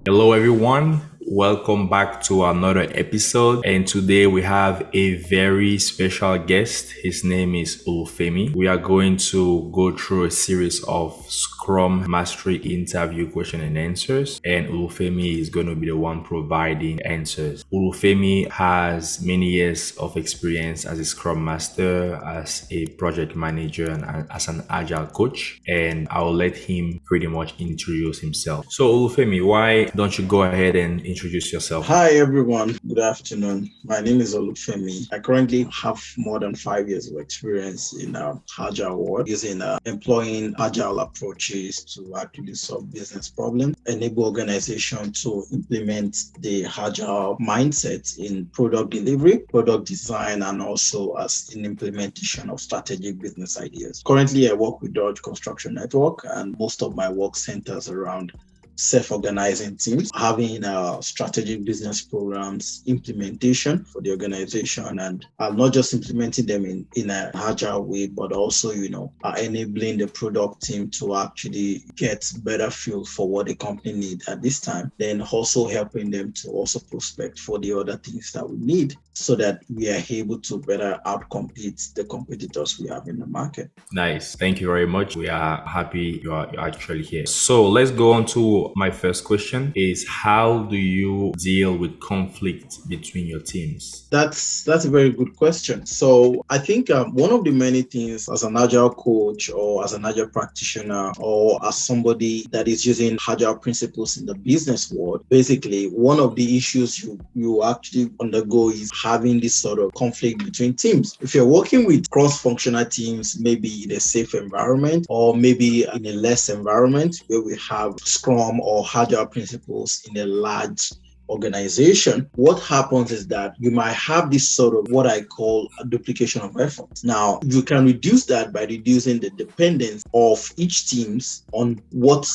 Hello, everyone. Welcome back to another episode. And today we have a very special guest. His name is Olufemi. We are going to go through a series of Scrum Mastery interview question and answers. And Olufemi is going to be the one providing answers. Olufemi has many years of experience as a Scrum Master, as a project manager, and as an Agile coach. And I'll let him pretty much introduce himself. So, Olufemi, why don't you go ahead and introduce yourself? Hi everyone, good afternoon. My name is Olufemi. I currently have more than 5 years of experience in Agile world, using employing Agile approaches to actually solve business problems, enable organizations to implement the Agile mindset in product delivery, product design, and also as in implementation of strategic business ideas. Currently, I work with Dodge Construction Network, and most of my work centers around self-organizing teams, having strategic business programs implementation for the organization, and not just implementing them in an agile way, but also, enabling the product team to actually get better feel for what the company needs at this time, then also helping them to also prospect for the other things that we need so that we are able to better outcompete the competitors we have in the market. Nice. Thank you very much. We are happy you're actually here. So let's go on to my first question is how do you deal with conflict between your teams? That's a very good question. So I think one of the many things as an agile coach or as an agile practitioner or as somebody that is using agile principles in the business world, basically one of the issues you actually undergo is having this sort of conflict between teams. If you're working with cross-functional teams, maybe in a safe environment or maybe in a less environment where we have Scrum or agile principles in a large organization, what happens is that you might have this sort of what I call a duplication of effort. Now, you can reduce that by reducing the dependence of each teams on what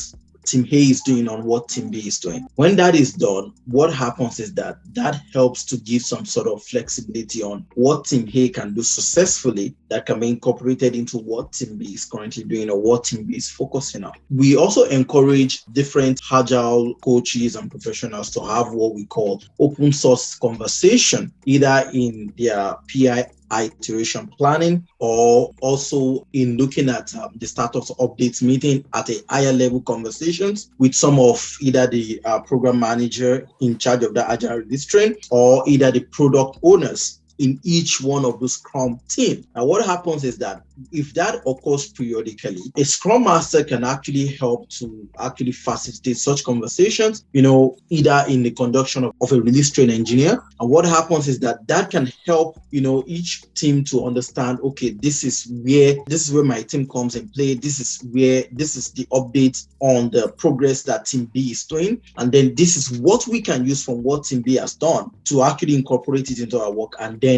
Team A is doing on what Team B is doing. When that is done, what happens is that helps to give some sort of flexibility on what Team A can do successfully that can be incorporated into what Team B is currently doing or what Team B is focusing on. We also encourage different agile coaches and professionals to have what we call open source conversation, either in their PI iteration planning or also in looking at the status updates meeting at a higher level conversations with some of either the program manager in charge of the agile release train or either the product owners in each one of those Scrum teams. Now, what happens is that if that occurs periodically, a Scrum Master can actually help to actually facilitate such conversations, either in the conduction of a release train engineer. And what happens is that can help, each team to understand, okay, this is where my team comes in play. This is the update on the progress that Team B is doing. And then this is what we can use from what Team B has done to actually incorporate it into our work and then,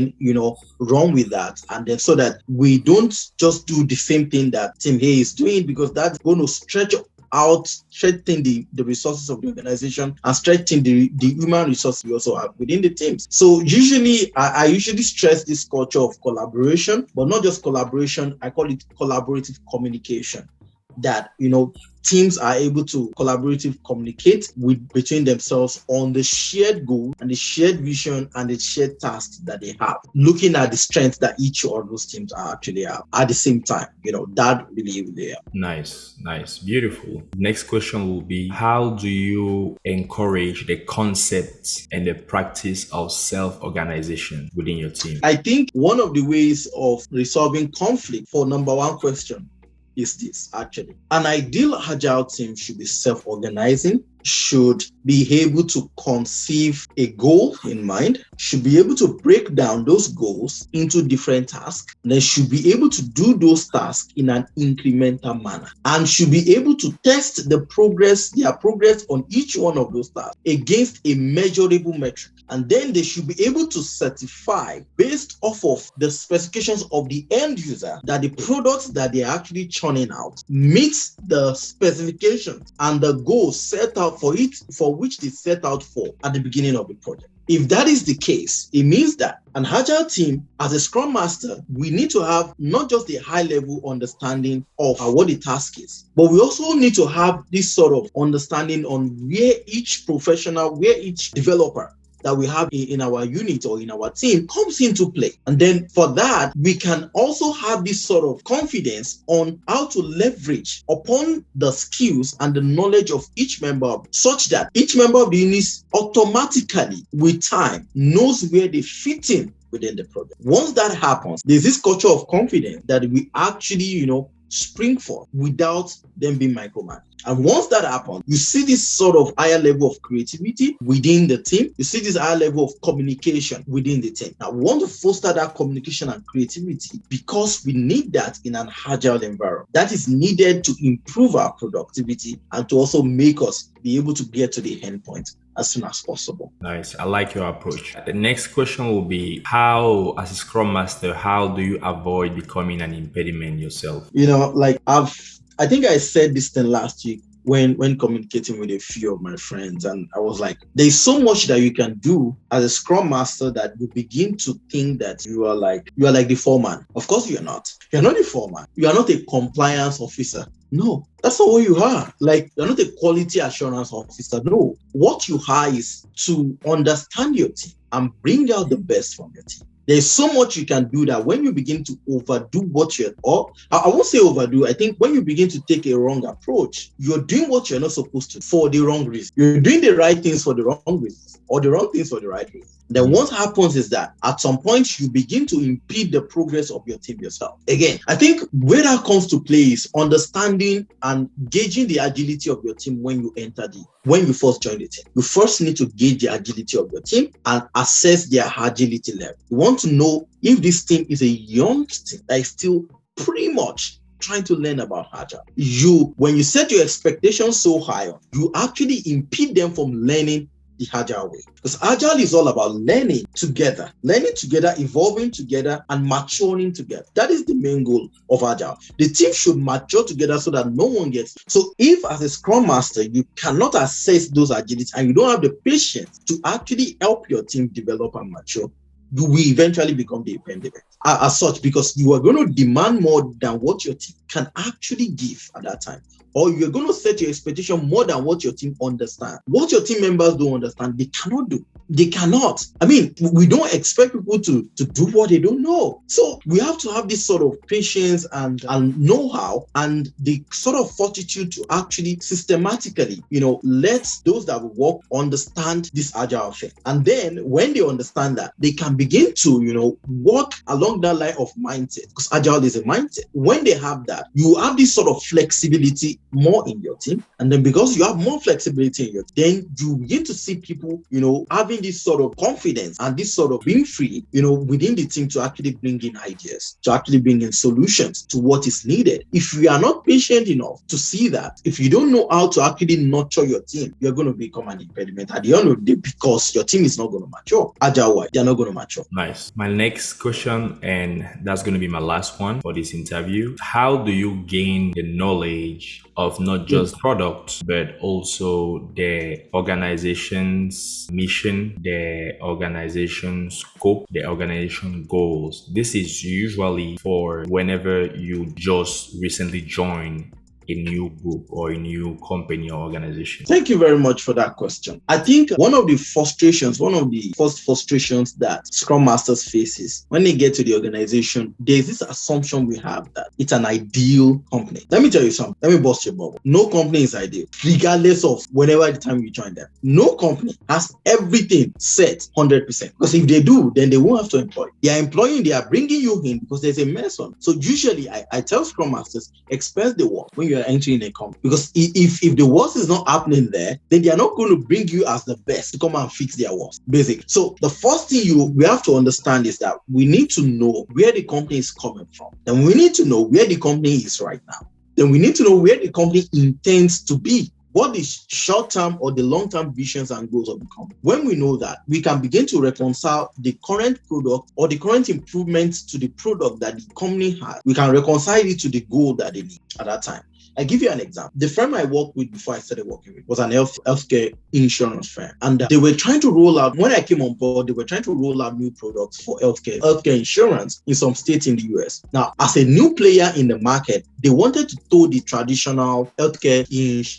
run with that. And then so that we don't just do the same thing that Team A is doing, because that's going to stretching the resources of the organization and stretching the human resources we also have within the teams. So usually, I usually stress this culture of collaboration, but not just collaboration. I call it collaborative communication. That teams are able to collaboratively communicate between themselves on the shared goal and the shared vision and the shared tasks that they have, looking at the strengths that each of those teams are actually have at the same time. That really helps. Nice, beautiful. Next question will be how do you encourage the concepts and the practice of self-organization within your team? I think one of the ways of resolving conflict for number one question is this actually. An ideal agile team should be self-organizing, should be able to conceive a goal in mind, should be able to break down those goals into different tasks, and then should be able to do those tasks in an incremental manner, and should be able to test their progress on each one of those tasks against a measurable metric. And then they should be able to certify based off of the specifications of the end user that the products that they're actually churning out meets the specifications and the goals set out for which they set out for at the beginning of the project. if that is the case, it means that an Agile team, as a Scrum Master, we need to have not just a high-level understanding of what the task is, but we also need to have this sort of understanding on where each professional, where each developer that we have in our unit or in our team comes into play. And then for that, we can also have this sort of confidence on how to leverage upon the skills and the knowledge of each member, such that each member of the unit automatically, with time, knows where they fit in within the project. Once that happens, there's this culture of confidence that we actually, spring forth without them being micromanaged. And once that happens, you see this sort of higher level of creativity within the team. You see this higher level of communication within the team. Now, we want to foster that communication and creativity because we need that in an agile environment. That is needed to improve our productivity and to also make us be able to get to the end point as soon as possible. Nice. I like your approach. The next question will be, how, as a Scrum Master, how do you avoid becoming an impediment yourself? I think I said this thing last week when communicating with a few of my friends, and I was like, there's so much that you can do as a Scrum Master that you begin to think that you are like the foreman. Of course you're not. You're not the foreman. You are not a compliance officer. No, that's not what you are. Like, you're not a quality assurance officer. No, what you are is to understand your team and bring out the best from your team. There's so much you can do that when you begin to overdo what you're, or I won't say overdo, I think when you begin to take a wrong approach, you're doing what you're not supposed to for the wrong reason. You're doing the right things for the wrong reasons, or the wrong things for the right reasons. Then what happens is that at some point you begin to impede the progress of your team yourself. Again, I think where that comes to play is understanding and gauging the agility of your team when you first join the team. You first need to gauge the agility of your team and assess their agility level. You want to know if this team is a young team that is still pretty much trying to learn about Agile. When you set your expectations so high, you actually impede them from learning the Agile way. Because Agile is all about learning together, evolving together, and maturing together. That is the main goal of Agile. The team should mature together so that no one gets. So if as a Scrum Master, you cannot assess those agilities and you don't have the patience to actually help your team develop and mature, you will eventually become the impediment as such, because you are going to demand more than what your team can actually give at that time. Or you're going to set your expectation more than what your team understands. What your team members don't understand, they cannot do. They cannot. I mean, we don't expect people to do what they don't know. So we have to have this sort of patience and know-how and the sort of fortitude to actually systematically, let those that work understand this Agile thing. And then when they understand that, they can begin to, work along that line of mindset, because Agile is a mindset. When they have that, you have this sort of flexibility more in your team. And then because you have more flexibility in your team, then you begin to see people, having this sort of confidence and this sort of being free, within the team to actually bring in ideas, to actually bring in solutions to what is needed. If you are not patient enough to see that, if you don't know how to actually nurture your team, you're going to become an impediment at the end of the day, because your team is not going to mature. Agile-wise, they're not going to mature. Nice. My next question, and that's going to be my last one for this interview. How do you gain the knowledge of not just products, but also the organization's mission, the organization's scope, the organization goals? This is usually for whenever you just recently join a new group or a new company or organization? Thank you very much for that question. I think one of the first frustrations that Scrum Masters faces when they get to the organization, there's this assumption we have that it's an ideal company. Let me tell you something. Let me bust your bubble. No company is ideal, regardless of whenever the time you join them. No company has everything set 100%. Because if they do, then they won't have to employ. They are bringing you in because there's a mess on. So usually I tell Scrum Masters, express the work when you are entering a company, because if the worst is not happening there, then they are not going to bring you as the best to come and fix their worst, basically. So the first thing we have to understand is that we need to know where the company is coming from. Then we need to know where the company is right now. Then we need to know where the company intends to be. What is short-term or the long-term visions and goals of the company? When we know that, we can begin to reconcile the current product or the current improvements to the product that the company has. We can reconcile it to the goal that they need at that time. I give you an example. The firm I worked with before I started working with was an healthcare insurance firm. And they were trying to roll out, when I came on board, they were trying to roll out new products for healthcare insurance in some states in the US. Now, as a new player in the market, they wanted to toe the traditional healthcare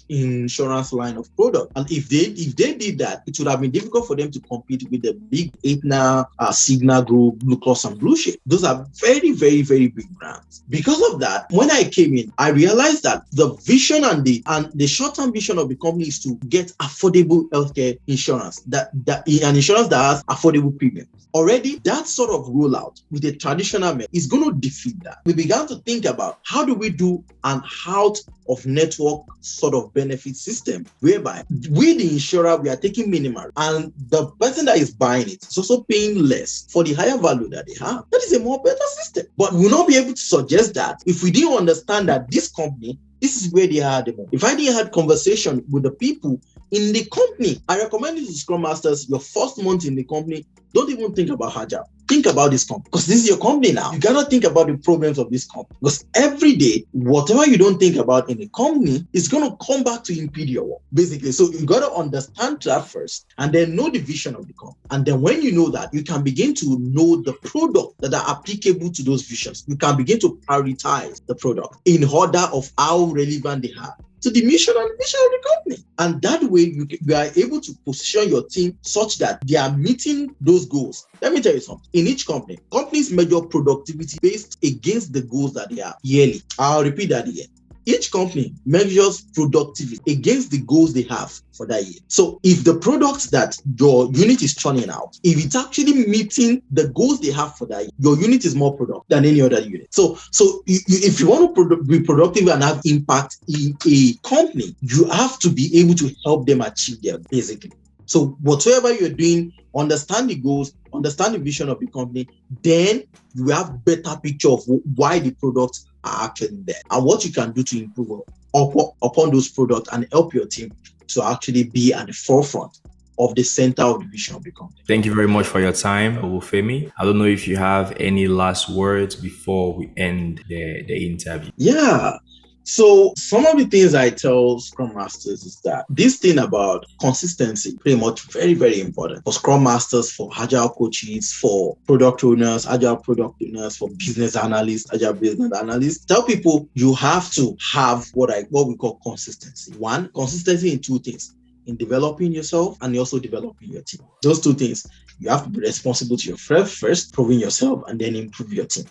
insurance line of product. And if they did that, it would have been difficult for them to compete with the big Aetna, Cigna Group, Blue Cross and Blue Shield. Those are very, very, very big brands. Because of that, when I came in, I realized that the vision and the short-term vision of the company is to get affordable healthcare insurance, that an insurance that has affordable premiums. Already, that sort of rollout with a traditional method is going to defeat that. We began to think about how do we do an out of network sort of benefit system, whereby we, the insurer, we are taking minimal, and the person that is buying it is also paying less for the higher value that they have. That is a more better system. But we'll not be able to suggest that if we didn't understand that this company, this is where they are at the moment. If I didn't have conversation with the people in the company, I recommend you to Scrum Masters, your first month in the company, don't even think about Agile. Think about this company, because this is your company now. You gotta think about the problems of this company, because every day, whatever you don't think about in the company is gonna come back to impede your work, basically. So you gotta understand that first, and then know the vision of the company. And then when you know that, you can begin to know the product that are applicable to those visions. You can begin to prioritize the product in order of how relevant they are to the mission and vision of the company. And that way, you are able to position your team such that they are meeting those goals. Let me tell you something. In each company, companies measure productivity based against the goals that they are yearly. I'll repeat that again. Each company measures productivity against the goals they have for that year. So if the products that your unit is churning out, if it's actually meeting the goals they have for that year, your unit is more productive than any other unit. So if you want to be productive and have impact in a company, you have to be able to help them achieve their basically. So whatever you're doing, understand the goals, understand the vision of the company, then you have better picture of why the products are actually there and what you can do to improve upon those products and help your team to actually be at the forefront of the center of the vision of the company. Thank you very much for your time, Olufemi. I don't know if you have any last words before we end the interview. Yeah. So some of the things I tell Scrum Masters is that this thing about consistency, pretty much very, very important for Scrum Masters, for Agile coaches, for product owners, Agile product owners, for business analysts, Agile business analysts. Tell people you have to have what we call consistency. One, consistency in two things: in developing yourself and also developing your team. Those two things, you have to be responsible to yourself first, proving yourself, and then improve your team.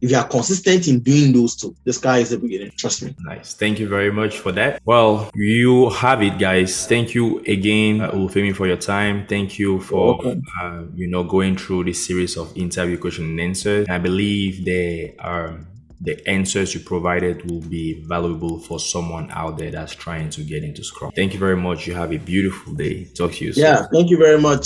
If you are consistent in doing those two, the sky is the beginning. Trust me. Nice. Thank you very much for that. Well, you have it, guys. Thank you again, Olufemi, for your time. Thank you for going through this series of interview question and answers. I believe the answers you provided will be valuable for someone out there that's trying to get into Scrum. Thank you very much. You have a beautiful day. Talk to you soon. Yeah, thank you very much.